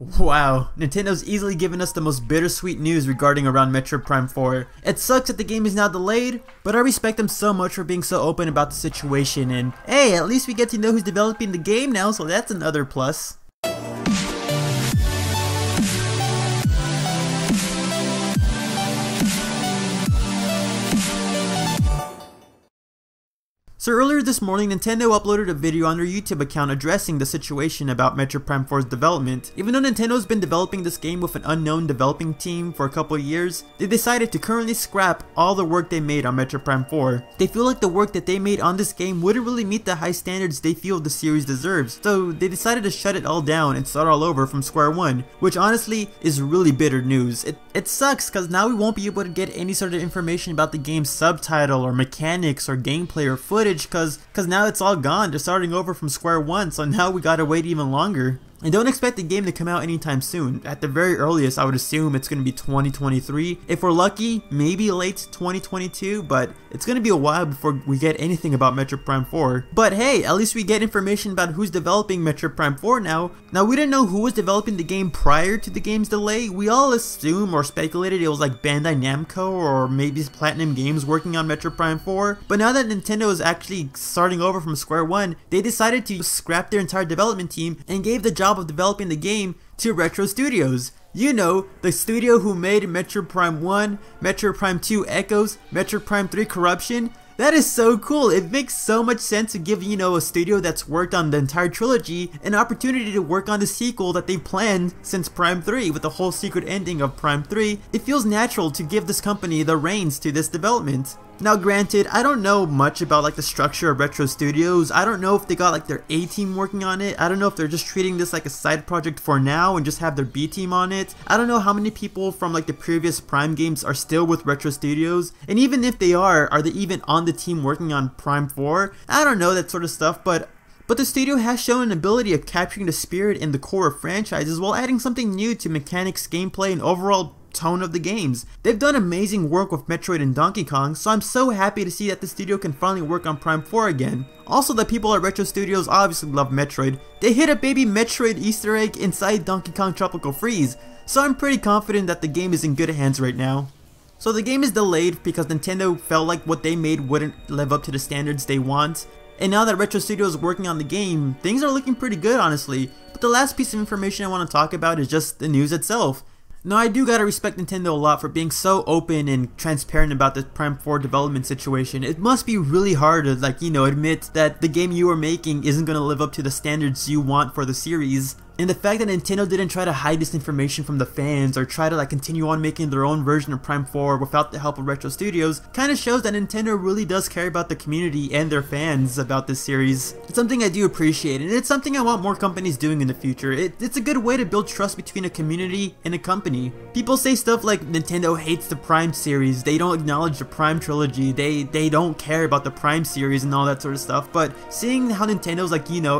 Wow, Nintendo's easily given us the most bittersweet news regarding around Metroid Prime 4. It sucks that the game is now delayed, but I respect them so much for being so open about the situation, and hey, at least we get to know who's developing the game now, so that's another plus. So earlier this morning, Nintendo uploaded a video on their YouTube account addressing the situation about Metroid Prime 4's development. Even though Nintendo's been developing this game with an unknown developing team for a couple of years, they decided to currently scrap all the work they made on Metroid Prime 4. They feel like the work that they made on this game wouldn't really meet the high standards they feel the series deserves, so they decided to shut it all down and start all over from square one, which honestly is really bitter news. It sucks because now we won't be able to get any sort of information about the game's subtitle or mechanics or gameplay or footage because now it's all gone. They're starting over from square one, so now we gotta wait even longer. And don't expect the game to come out anytime soon. At the very earliest, I would assume it's going to be 2023. If we're lucky, maybe late 2022, but it's going to be a while before we get anything about Metroid Prime 4. But hey, at least we get information about who's developing Metroid Prime 4 now. Now, we didn't know who was developing the game prior to the game's delay. We all assumed or speculated it was like Bandai Namco or maybe Platinum Games working on Metroid Prime 4. But now that Nintendo is actually starting over from square one, they decided to scrap their entire development team and gave the job of developing the game to Retro Studios. You know, the studio who made Metroid Prime 1, Metroid Prime 2 Echoes, Metroid Prime 3 Corruption. That is so cool. It makes so much sense to give, a studio that's worked on the entire trilogy an opportunity to work on the sequel that they planned since Prime 3 with the whole secret ending of Prime 3. It feels natural to give this company the reins to this development. Now granted, I don't know much about like the structure of Retro Studios. I don't know if they got like their A team working on it. I don't know if they're just treating this like a side project for now and just have their B team on it. I don't know how many people from like the previous Prime games are still with Retro Studios. And even if they are they even on the team working on Prime 4? I don't know, that sort of stuff, but the studio has shown an ability of capturing the spirit and the core of franchises while adding something new to mechanics, gameplay, and overall tone of the games. They've done amazing work with Metroid and Donkey Kong, so I'm so happy to see that the studio can finally work on Prime 4 again. Also, the people at Retro Studios obviously love Metroid. They hid a baby Metroid Easter egg inside Donkey Kong Tropical Freeze, so I'm pretty confident that the game is in good hands right now. So the game is delayed because Nintendo felt like what they made wouldn't live up to the standards they want. And now that Retro Studios is working on the game, things are looking pretty good honestly. But the last piece of information I want to talk about is just the news itself. Now, I do gotta respect Nintendo a lot for being so open and transparent about the Prime 4 development situation. It must be really hard to, admit that the game you are making isn't gonna live up to the standards you want for the series. And the fact that Nintendo didn't try to hide this information from the fans or try to continue on making their own version of Prime 4 without the help of Retro Studios kind of shows that Nintendo really does care about the community and their fans about this series. It's something I do appreciate, and it's something I want more companies doing in the future. It's a good way to build trust between a community and a company. People say stuff like Nintendo hates the Prime series, they don't acknowledge the Prime trilogy, they don't care about the Prime series and all that sort of stuff, but seeing how Nintendo's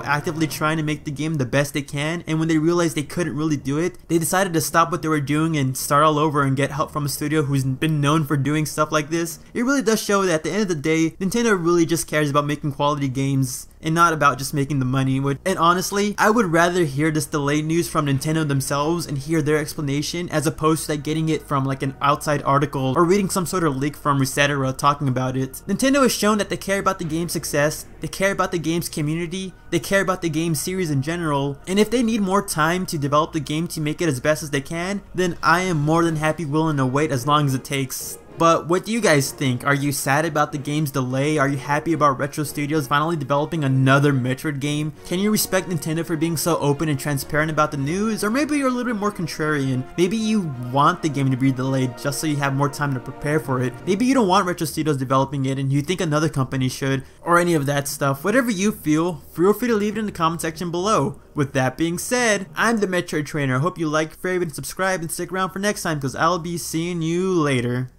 actively trying to make the game the best they can, and when they realized they couldn't really do it, they decided to stop what they were doing and start all over and get help from a studio who's been known for doing stuff like this. It really does show that at the end of the day, Nintendo really just cares about making quality games and not about just making the money. And honestly, I would rather hear this delayed news from Nintendo themselves and hear their explanation as opposed to getting it from an outside article or reading some sort of leak from Resetera talking about it. Nintendo has shown that they care about the game's success, they care about the game's community, they care about the game series in general, and if they need more time to develop the game to make it as best as they can, then I am more than happy willing to wait as long as it takes. But what do you guys think? Are you sad about the game's delay? Are you happy about Retro Studios finally developing another Metroid game? Can you respect Nintendo for being so open and transparent about the news? Or maybe you're a little bit more contrarian. Maybe you want the game to be delayed just so you have more time to prepare for it. Maybe you don't want Retro Studios developing it and you think another company should, or any of that stuff. Whatever you feel free to leave it in the comment section below. With that being said, I'm the Metroid Trainer. I hope you like, favorite, and subscribe, and stick around for next time because I'll be seeing you later.